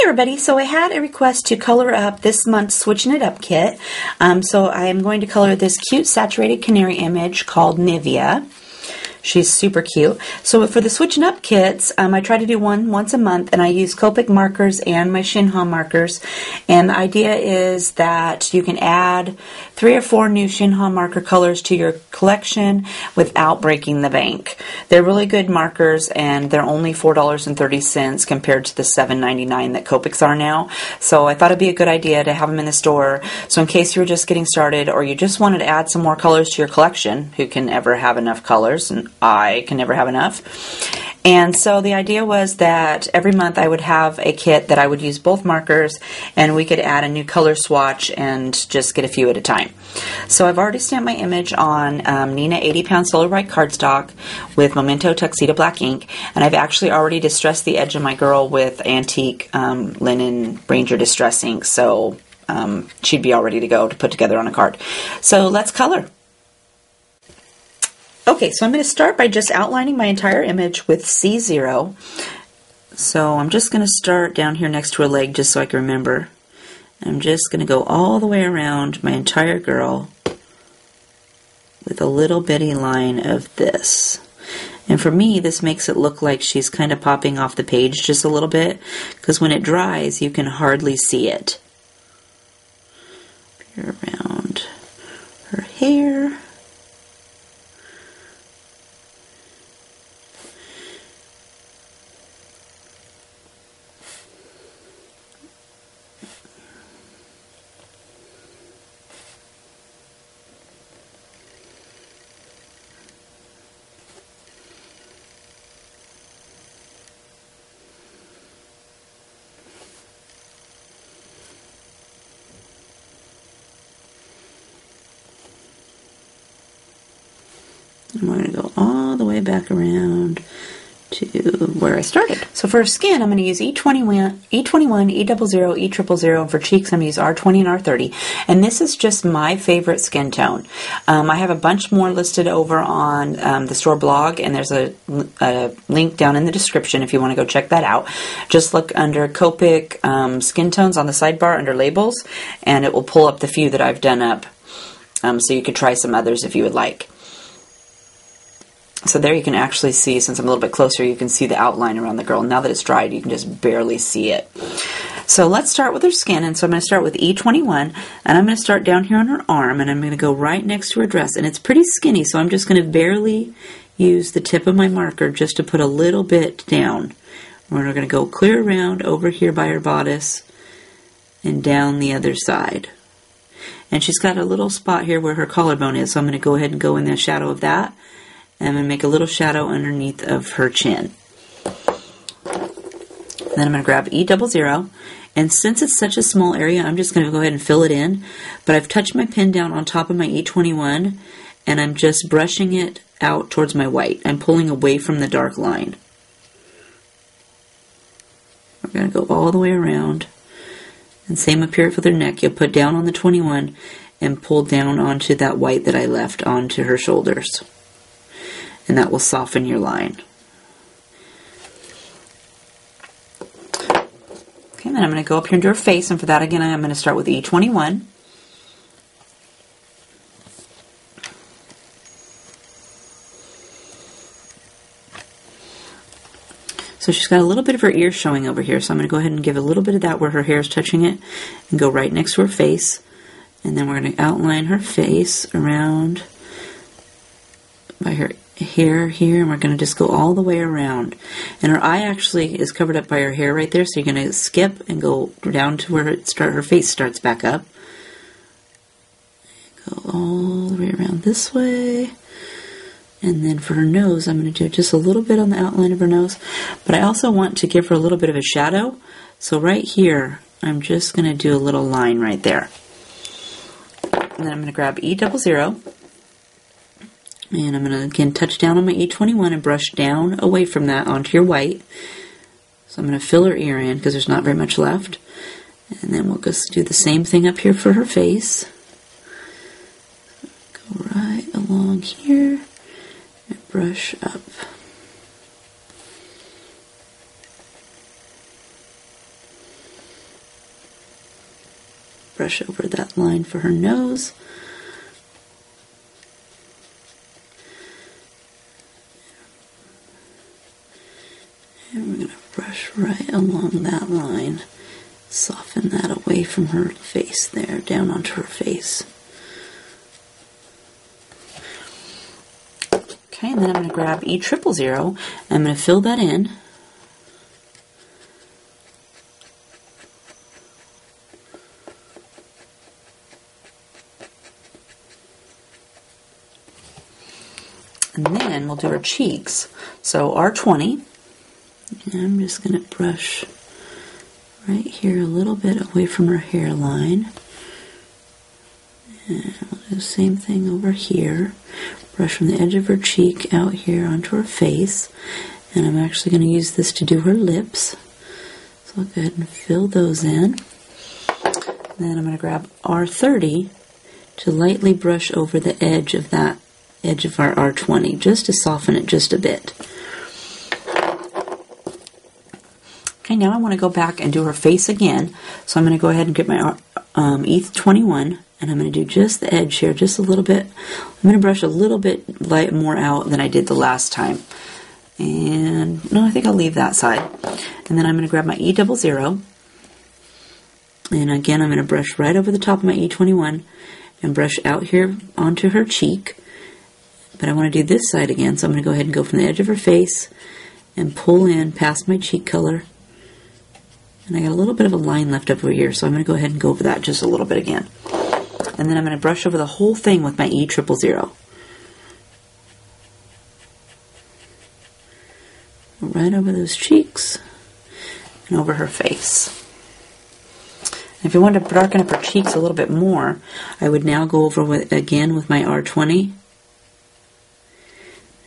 Everybody, so I had a request to color up this month's Switching It Up kit. So I am going to color this cute Saturated Canary image called Nevaeh. She's super cute. So for the Switching Up kits, I try to do one once a month, and I use Copic markers and my ShinHan markers. And the idea is that you can add 3 or 4 new ShinHan marker colors to your collection without breaking the bank. They're really good markers, and they're only $4.30 compared to the $7.99 that Copics are now. So I thought it'd be a good idea to have them in the store. So in case you were just getting started, or you just wanted to add some more colors to your collection, who can ever have enough colors? And I can never have enough. And so the idea was that every month I would have a kit that I would use both markers, and we could add a new color swatch and just get a few at a time. So I've already stamped my image on Nina 80-pound Solar White cardstock with Memento Tuxedo Black ink, and I've actually already distressed the edge of my girl with antique linen Ranger distress ink, so she'd be all ready to go to put together on a card. So let's color. Okay, so I'm going to start by just outlining my entire image with C0. So I'm just going to start down here next to her leg just so I can remember. I'm just going to go all the way around my entire girl with a little bitty line of this. And for me, this makes it look like she's kind of popping off the page just a little bit, because when it dries, you can hardly see it. Here around her hair. And we're going to go all the way back around to where I started. So for skin, I'm going to use E21, E00, E000, and for cheeks, I'm going to use R20 and R30. And this is just my favorite skin tone. I have a bunch more listed over on the store blog, and there's a link down in the description if you want to go check that out. Just look under Copic skin tones on the sidebar under labels, and it will pull up the few that I've done up. So you could try some others if you would like. So there you can actually see, since I'm a little bit closer, you can see the outline around the girl. Now that it's dried, you can just barely see it. So let's start with her skin. And so I'm going to start with E21, and I'm going to start down here on her arm, and I'm going to go right next to her dress. And it's pretty skinny, so I'm just going to barely use the tip of my marker just to put a little bit down. We're going to go clear around over here by her bodice and down the other side. And she's got a little spot here where her collarbone is, so I'm going to go ahead and go in the shadow of that. And I'm going to make a little shadow underneath of her chin. Then I'm going to grab E00, and since it's such a small area, I'm just going to go ahead and fill it in. But I've touched my pen down on top of my E21, and I'm just brushing it out towards my white. I'm pulling away from the dark line. We're going to go all the way around. And same up here with her neck. You'll put down on the 21 and pull down onto that white that I left onto her shoulders. And that will soften your line. Okay, then I'm going to go up here into her face, and for that again I'm going to start with E21. So she's got a little bit of her ear showing over here, so I'm going to go ahead and give a little bit of that where her hair is touching it, and go right next to her face. And then we're going to outline her face around by her hair here, and we're going to just go all the way around. And her eye actually is covered up by her hair right there, so you're going to skip and go down to where her face starts back up. Go all the way around this way. And then for her nose, I'm going to do just a little bit on the outline of her nose, but I also want to give her a little bit of a shadow. So right here, I'm just going to do a little line right there. And then I'm going to grab E00. And I'm going to again touch down on my E21 and brush down away from that onto your white. So I'm going to fill her ear in because there's not very much left. And then we'll just do the same thing up here for her face. Go right along here and brush up. Brush over that line for her nose. And we're going to brush right along that line. Soften that away from her face there, down onto her face. Okay, and then I'm going to grab E000. I'm going to fill that in. And then we'll do her cheeks. So R20, and I'm just going to brush right here a little bit away from her hairline. And we'll do the same thing over here. Brush from the edge of her cheek out here onto her face. And I'm actually going to use this to do her lips. So I'll go ahead and fill those in. And then I'm going to grab R30 to lightly brush over the edge of that edge of our R20, just to soften it just a bit. Okay, now I want to go back and do her face again. So I'm going to go ahead and get my E21, and I'm going to do just the edge here, just a little bit. I'm going to brush a little bit more out than I did the last time. And no, I think I'll leave that side. And then I'm going to grab my E00, and again I'm going to brush right over the top of my E21 and brush out here onto her cheek. But I want to do this side again, so I'm going to go ahead and go from the edge of her face and pull in past my cheek color. And I got a little bit of a line left over here, so I'm going to go ahead and go over that just a little bit again. And then I'm going to brush over the whole thing with my E000. Right over those cheeks and over her face. And if you want to darken up her cheeks a little bit more, I would now go over again with my R20.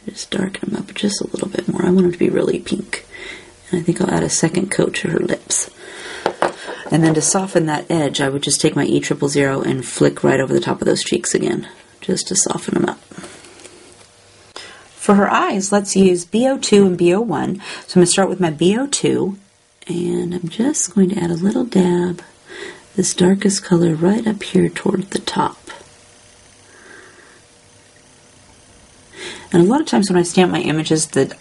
Just darken them up just a little bit more. I want them to be really pink. And I think I'll add a second coat to her lips. And then to soften that edge, I would just take my E000 and flick right over the top of those cheeks again, just to soften them up. For her eyes, let's use BO2 and BO1. So I'm going to start with my BO2, and I'm just going to add a little dab, this darkest color right up here toward the top. And a lot of times when I stamp my images, the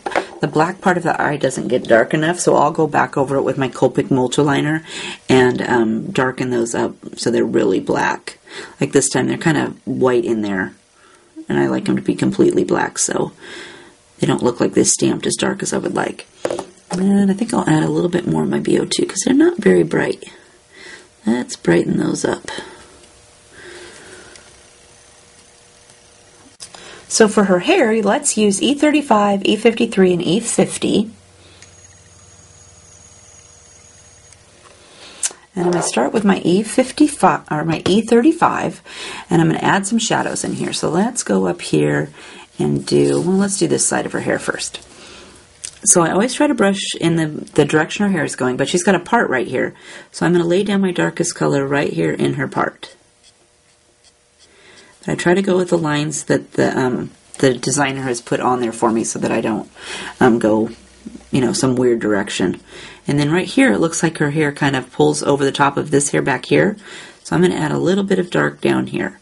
black part of the eye doesn't get dark enough, so I'll go back over it with my Copic Multiliner and darken those up so they're really black. Like this time, they're kind of white in there, and I like them to be completely black so they don't look like they're stamped as dark as I would like. And I think I'll add a little bit more of my BO2 because they're not very bright. Let's brighten those up. So for her hair, let's use E35, E53, and E50. And I'm going to start with my E55 or my E35, and I'm going to add some shadows in here. So let's go up here and do, well, let's do this side of her hair first. So I always try to brush in the direction her hair is going, but she's got a part right here. So I'm going to lay down my darkest color right here in her part. But I try to go with the lines that the designer has put on there for me so that I don't go, you know, some weird direction. And then right here, it looks like her hair kind of pulls over the top of this hair back here. So I'm going to add a little bit of dark down here.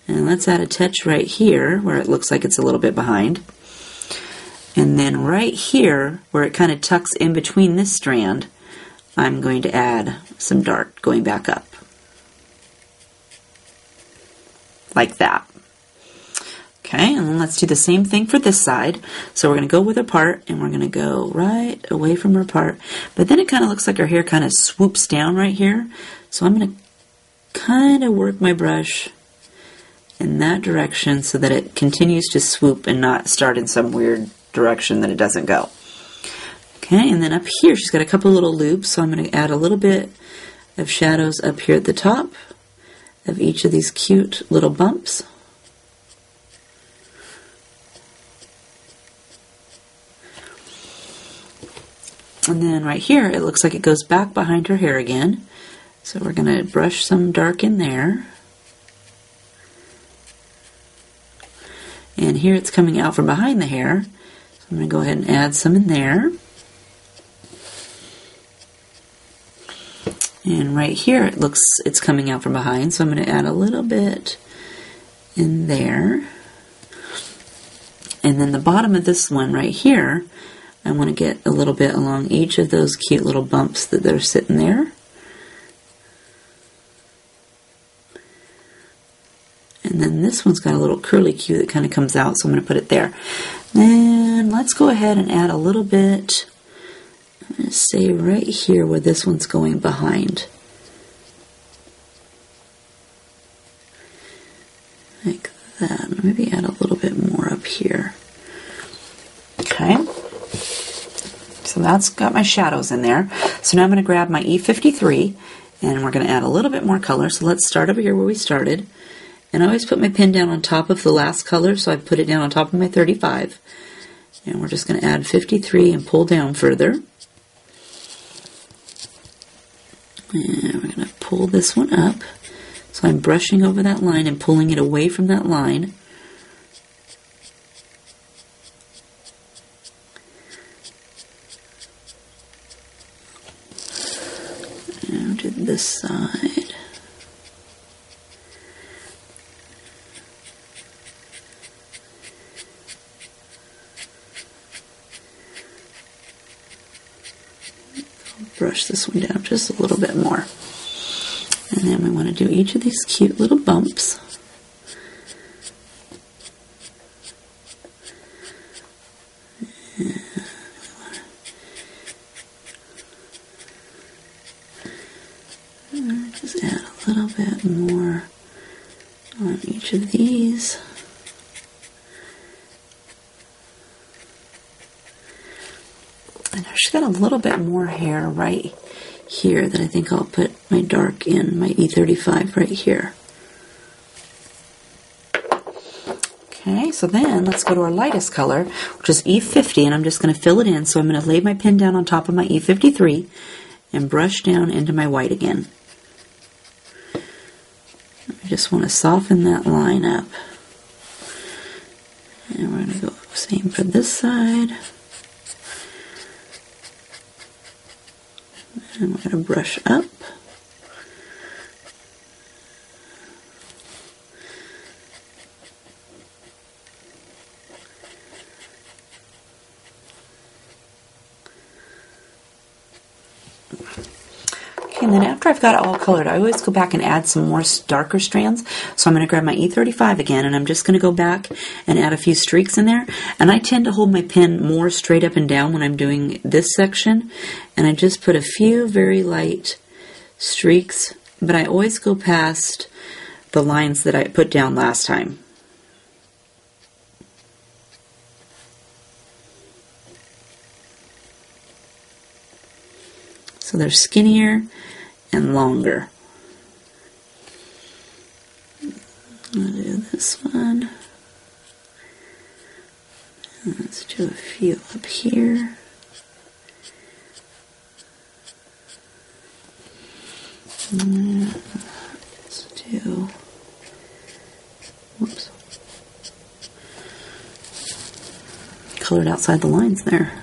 And let's add a touch right here where it looks like it's a little bit behind. And then right here, where it kind of tucks in between this strand, I'm going to add some dark going back up. Like that. Okay, and then let's do the same thing for this side. So we're going to go with her part, and we're going to go right away from her part. But then it kind of looks like her hair kind of swoops down right here. So I'm going to kind of work my brush in that direction so that it continues to swoop and not start in some weird direction that it doesn't go. Okay, and then up here she's got a couple little loops, so I'm going to add a little bit of shadows up here at the top of each of these cute little bumps. And then right here, it looks like it goes back behind her hair again. So we're going to brush some dark in there. And here it's coming out from behind the hair. So I'm going to go ahead and add some in there. And right here it looks it's coming out from behind, so I'm going to add a little bit in there. And then the bottom of this one right here, I want to get a little bit along each of those cute little bumps that they're sitting there. And then this one's got a little curly cue that kind of comes out, so I'm going to put it there. Then let's go ahead and add a little bit. I'm going to say right here where this one's going behind. Like that. Maybe add a little bit more up here. Okay. So that's got my shadows in there. So now I'm going to grab my E53 and we're going to add a little bit more color. So let's start over here where we started. And I always put my pen down on top of the last color, so I put it down on top of my 35. And we're just going to add 53 and pull down further. And we're going to pull this one up. So I'm brushing over that line and pulling it away from that line. Now to this side. Brush this one down just a little bit more. And then we want to do each of these cute little bumps. And just add a little bit more on each of these. And I've just got a little bit more hair right here that I think I'll put my dark in, my E35 right here. Okay, so then let's go to our lightest color, which is E50, and I'm just going to fill it in. So I'm going to lay my pen down on top of my E53 and brush down into my white again. I just want to soften that line up. And we're going to go same for this side. And we're going to brush up. Okay, and then after I've got it all colored, I always go back and add some more darker strands. So I'm going to grab my E35 again, and I'm just going to go back and add a few streaks in there. And I tend to hold my pen more straight up and down when I'm doing this section. And I just put a few very light streaks, but I always go past the lines that I put down last time. So they're skinnier and longer. I'll do this one. And let's do a few up here. Let's do, whoops, colored outside the lines there.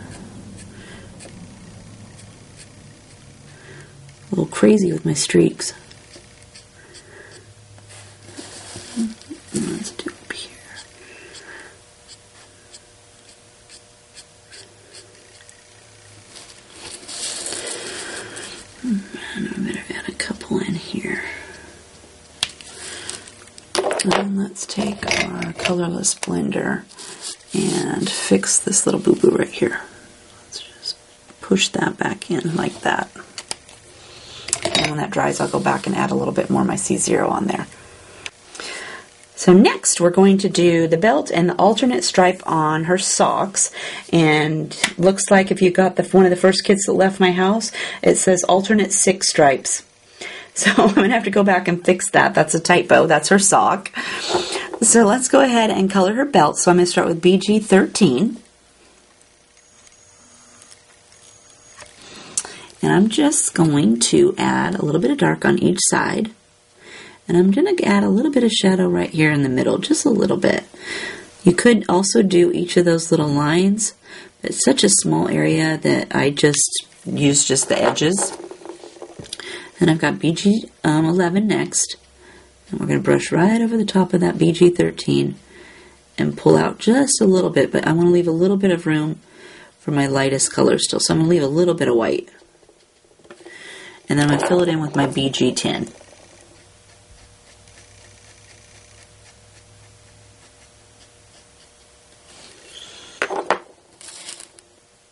A little crazy with my streaks. Let's do up here. And I better add a couple in here. And let's take our colorless blender and fix this little boo-boo right here. Let's just push that back in like that. And when that dries, I'll go back and add a little bit more of my C0 on there. So next we're going to do the belt and the alternate stripe on her socks. And looks like if you got one of the first kits that left my house, it says alternate 6 stripes. So I'm going to have to go back and fix that. That's a typo. That's her sock. So let's go ahead and color her belt. So I'm going to start with BG13. And I'm just going to add a little bit of dark on each side. And I'm going to add a little bit of shadow right here in the middle, just a little bit. You could also do each of those little lines, but it's such a small area that I just use just the edges. And I've got BG11 next. And we're going to brush right over the top of that BG13 and pull out just a little bit, but I want to leave a little bit of room for my lightest color still. So I'm going to leave a little bit of white. And then I'm going to fill it in with my BG10.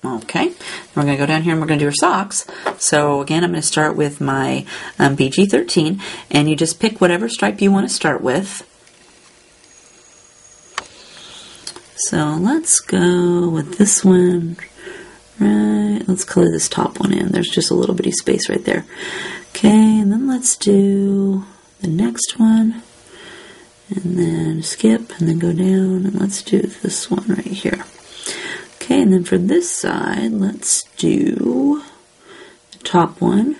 Okay, we're going to go down here and we're going to do her socks. So again, I'm going to start with my BG13, and you just pick whatever stripe you want to start with. So let's go with this one. Right, let's color this top one in. There's just a little bitty space right there. Okay, and then let's do the next one. And then skip, and then go down, and let's do this one right here. Okay, and then for this side, let's do the top one.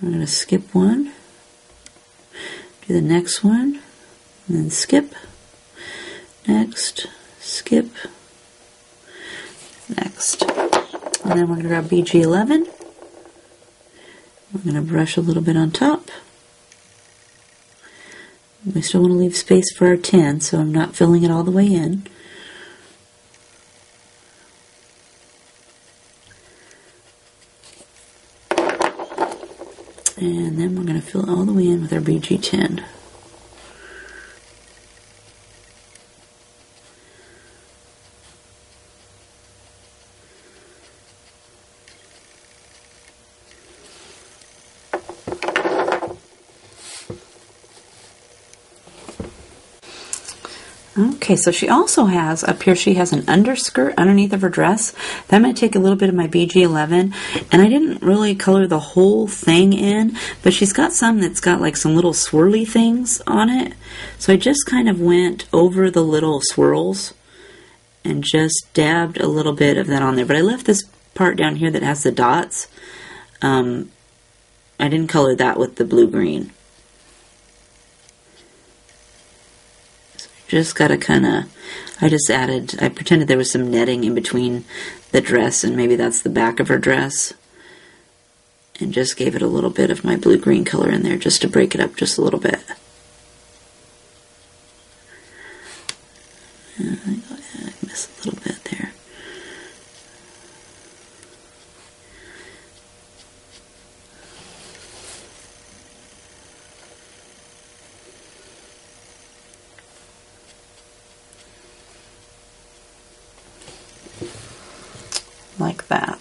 I'm going to skip one, do the next one, and then skip, next, skip, next. And then we're going to grab BG11. We're going to brush a little bit on top. We still want to leave space for our 10, so I'm not filling it all the way in. And then we're going to fill it all the way in with our BG10. Okay, so she also has, up here she has an underskirt underneath of her dress. Then I'm going to take a little bit of my BG11, and I didn't really color the whole thing in, but she's got some that's got like some little swirly things on it. So I just kind of went over the little swirls and just dabbed a little bit of that on there. But I left this part down here that has the dots. I didn't color that with the blue-green. Just got to kind of, I pretended there was some netting in between the dress, and maybe that's the back of her dress. And just gave it a little bit of my blue-green color in there just to break it up just a little bit. And I missed a little bit there. Like that.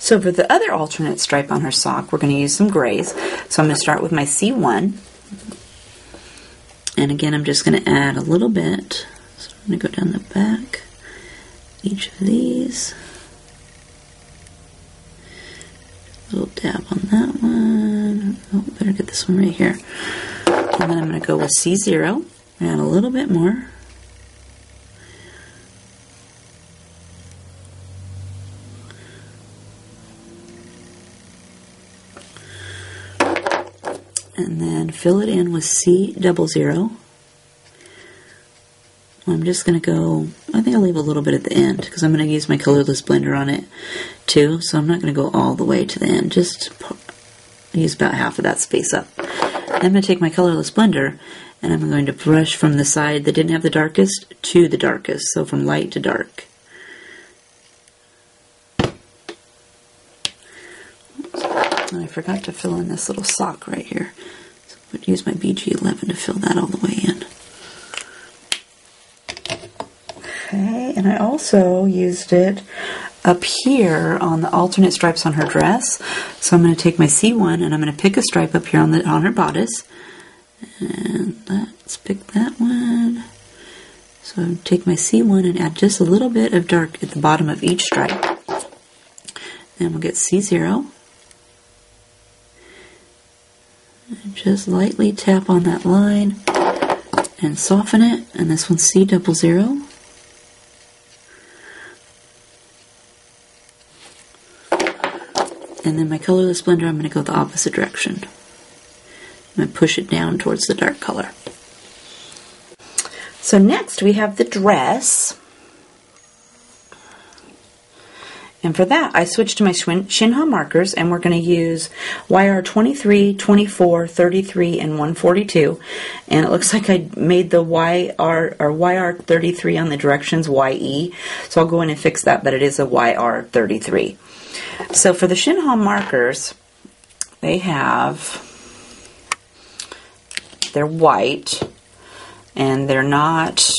So for the other alternate stripe on her sock, we're going to use some grays. So I'm going to start with my C1. And again, I'm just going to add a little bit. So I'm going to go down the back, each of these. A little dab on that one. Oh, better get this one right here. And then I'm going to go with C0. Add a little bit more. And then fill it in with C00. I'm just going to go, I think I'll leave a little bit at the end because I'm going to use my colorless blender on it too. So I'm not going to go all the way to the end, just use about half of that space up. I'm going to take my colorless blender and I'm going to brush from the side that didn't have the darkest to the darkest, so from light to dark. And I forgot to fill in this little sock right here. So I'm going to use my BG11 to fill that all the way in. Okay, and I also used it up here on the alternate stripes on her dress. So I'm going to take my C1 and I'm going to pick a stripe up here on her bodice. And let's pick that one. So I'm take my C1 and add just a little bit of dark at the bottom of each stripe. Then we'll get C0. And just lightly tap on that line and soften it. And this one's C00. And then my colorless blender, I'm going to go the opposite direction. I'm going to push it down towards the dark color. So next we have the dress. And for that, I switched to my ShinHan markers, and we're going to use YR 23, 24, 33, and 142. And it looks like I made the YR 33 on the directions YE. So I'll go in and fix that, but it is a YR 33. So for the ShinHan markers, they're white, and they're not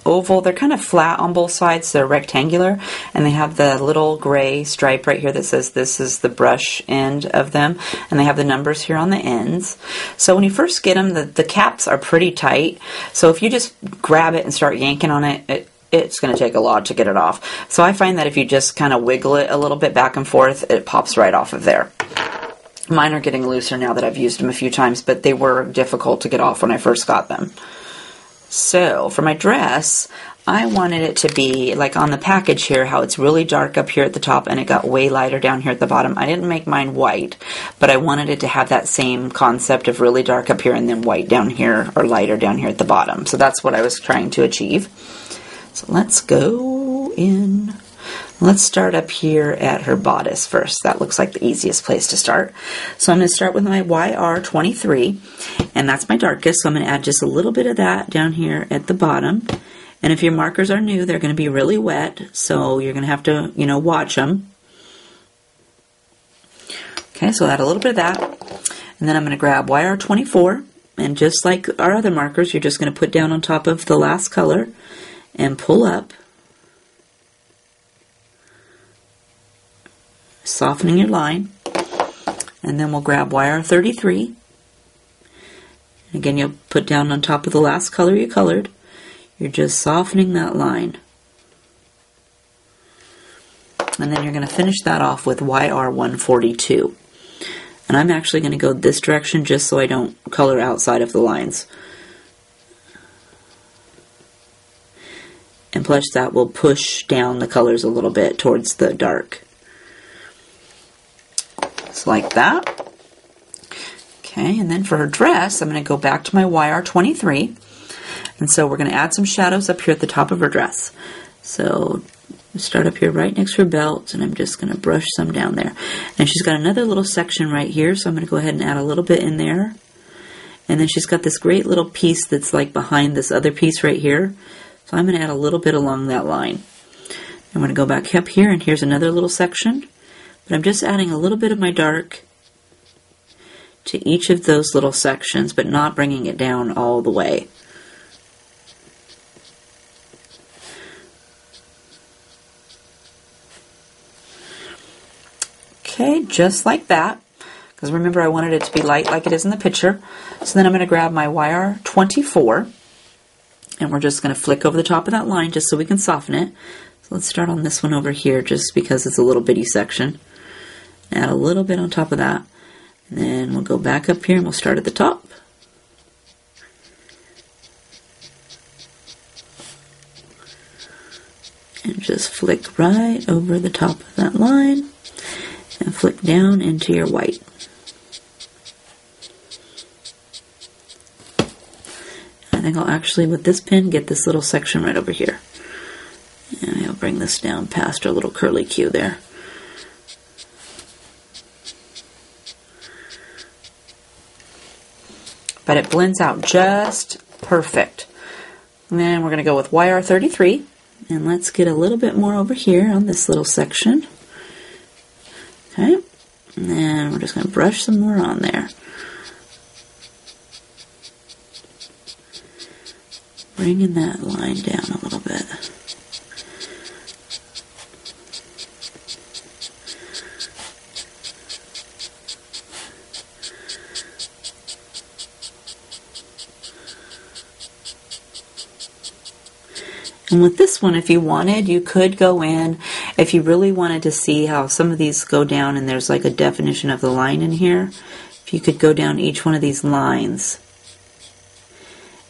oval. They're kind of flat on both sides. They're rectangular, and they have the little gray stripe right here that says this is the brush end of them, and they have the numbers here on the ends. So when you first get them, the caps are pretty tight, so if you just grab it and start yanking on it, it's going to take a lot to get it off. So I find that if you just kind of wiggle it a little bit back and forth, it pops right off of there. Mine are getting looser now that I've used them a few times, but they were difficult to get off when I first got them. So for my dress, I wanted it to be like on the package here, how it's really dark up here at the top and it got way lighter down here at the bottom. I didn't make mine white, but I wanted it to have that same concept of really dark up here and then white down here or lighter down here at the bottom. So that's what I was trying to achieve. So let's go in. Let's start up here at her bodice first. That looks like the easiest place to start. So I'm going to start with my YR 23, and that's my darkest. So I'm going to add just a little bit of that down here at the bottom. And if your markers are new, they're going to be really wet, so you're going to have to, watch them. Okay, so add a little bit of that. And then I'm going to grab YR 24, and just like our other markers, you're just going to put down on top of the last color and pull up, softening your line. And then we'll grab YR 33. Again, you'll put down on top of the last color you colored. You're just softening that line. And then you're going to finish that off with YR 142. And I'm actually going to go this direction just so I don't color outside of the lines. And plus that will push down the colors a little bit towards the dark. Just like that. Okay, and then for her dress, I'm going to go back to my YR 23. And so we're going to add some shadows up here at the top of her dress. So start up here right next to her belt, and I'm just going to brush some down there. And she's got another little section right here, so I'm going to go ahead and add a little bit in there. And then she's got this great little piece that's like behind this other piece right here. So I'm going to add a little bit along that line. I'm going to go back up here, and here's another little section. But I'm just adding a little bit of my dark to each of those little sections, but not bringing it down all the way. Okay, just like that. Because remember, I wanted it to be light like it is in the picture. So then I'm going to grab my YR 24. And we're just going to flick over the top of that line just so we can soften it. So let's start on this one over here just because it's a little bitty section. Add a little bit on top of that. And then we'll go back up here and we'll start at the top. And just flick right over the top of that line. And flick down into your white. I think I'll actually, with this pin, get this little section right over here. And I'll bring this down past our little curly Q there. But it blends out just perfect. And then we're going to go with YR 33. And let's get a little bit more over here on this little section. Okay. And then we're just going to brush some more on there. Bringing that line down a little bit. And with this one, if you wanted, you could go in, if you really wanted to see how some of these go down and there's like a definition of the line in here, if you could go down each one of these lines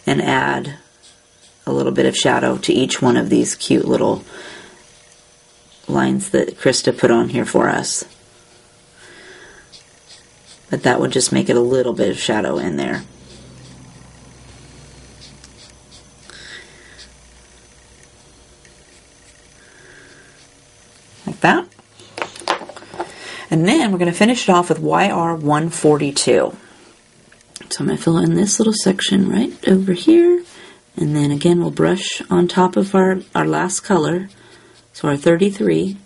and add a little bit of shadow to each one of these cute little lines that Krista put on here for us. but that would just make it a little bit of shadow in there. Like that. And then we're going to finish it off with YR 142. So I'm going to fill in this little section right over here, and then again we'll brush on top of our last color, so our 33,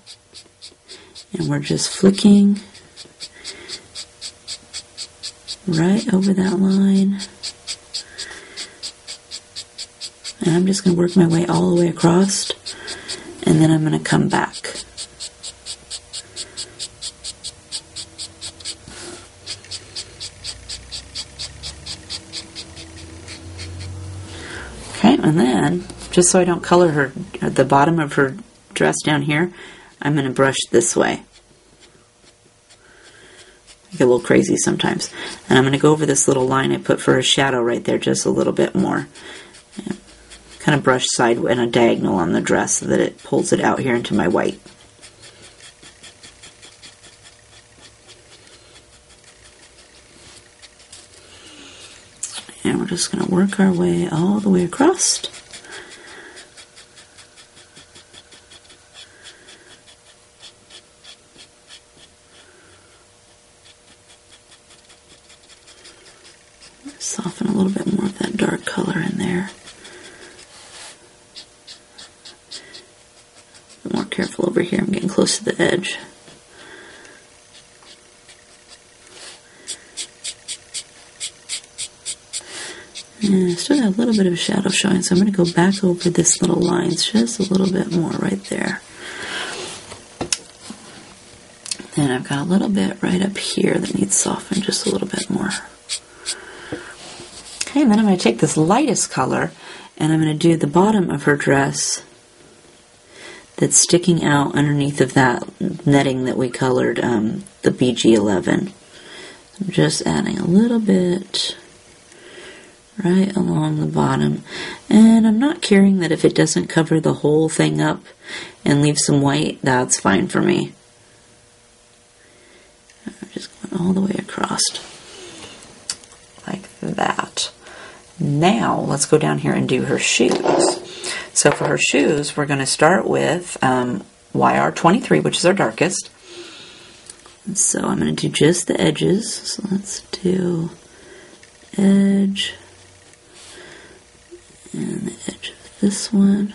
and we're just flicking right over that line. And I'm just going to work my way all the way across, and then I'm going to come back. Okay, and then, just so I don't color her, the bottom of her dress down here, I'm going to brush this way. I get a little crazy sometimes. And I'm going to go over this little line I put for a shadow right there just a little bit more. And kind of brush sideways in a diagonal on the dress so that it pulls it out here into my white. And we're just going to work our way all the way across. Soften a little bit more of that dark color in there. Be more careful over here. I'm getting close to the edge. And I still got a little bit of a shadow showing, so I'm going to go back over this little lines just a little bit more right there. Then I've got a little bit right up here that needs softened just a little bit more. Okay, and then I'm going to take this lightest color and I'm going to do the bottom of her dress that's sticking out underneath of that netting that we colored, the BG11. I'm just adding a little bit right along the bottom, and I'm not caring that if it doesn't cover the whole thing up and leave some white, that's fine for me. I'm just going all the way across like that. Now let's go down here and do her shoes. So for her shoes we're going to start with YR 23, which is our darkest. And so I'm going to do just the edges. So let's do edge and the edge of this one.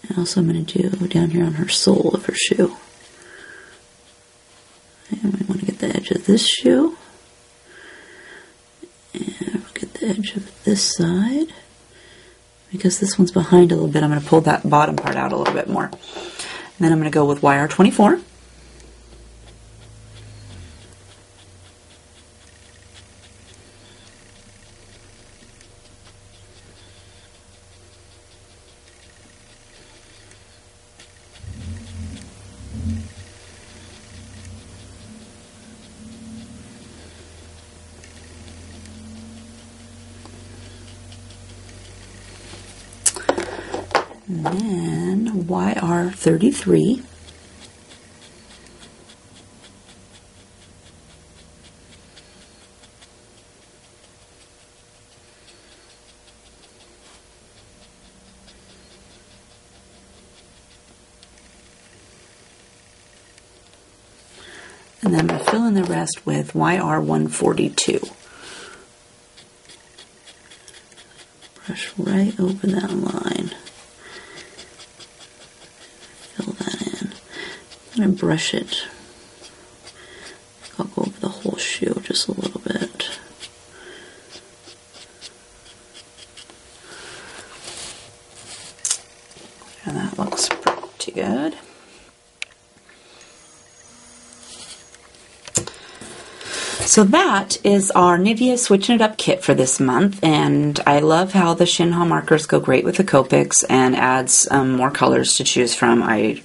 And also I'm going to do down here on her sole of her shoe. And we want to get the edge of this shoe. And we'll get the edge of this side. Because this one's behind a little bit, I'm going to pull that bottom part out a little bit more. And then I'm going to go with YR 24. And then YR 33. And then I'm going to fill in the rest with YR 142. Brush right over that line. Fill that in. I'm going to brush it. I'll go over the whole shoe just a little bit. And that looks pretty good. So that is our Nevaeh Switching It Up kit for this month, and I love how the ShinHan markers go great with the Copics and adds more colors to choose from. I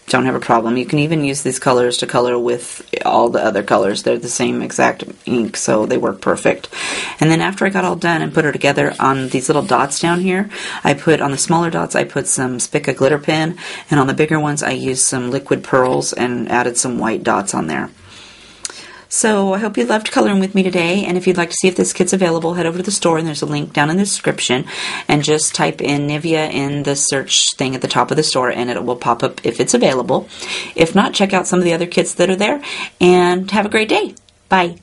don't have a problem. You can even use these colors to color with all the other colors. They're the same exact ink, so they work perfect. And then after I got all done and put her together on these little dots down here, I put on the smaller dots I put some Spica glitter pen, and on the bigger ones I used some liquid pearls and added some white dots on there. So I hope you loved coloring with me today, and if you'd like to see if this kit's available, head over to the store, and there's a link down in the description, and just type in Nevaeh in the search thing at the top of the store, and it will pop up if it's available. If not, check out some of the other kits that are there, and have a great day. Bye.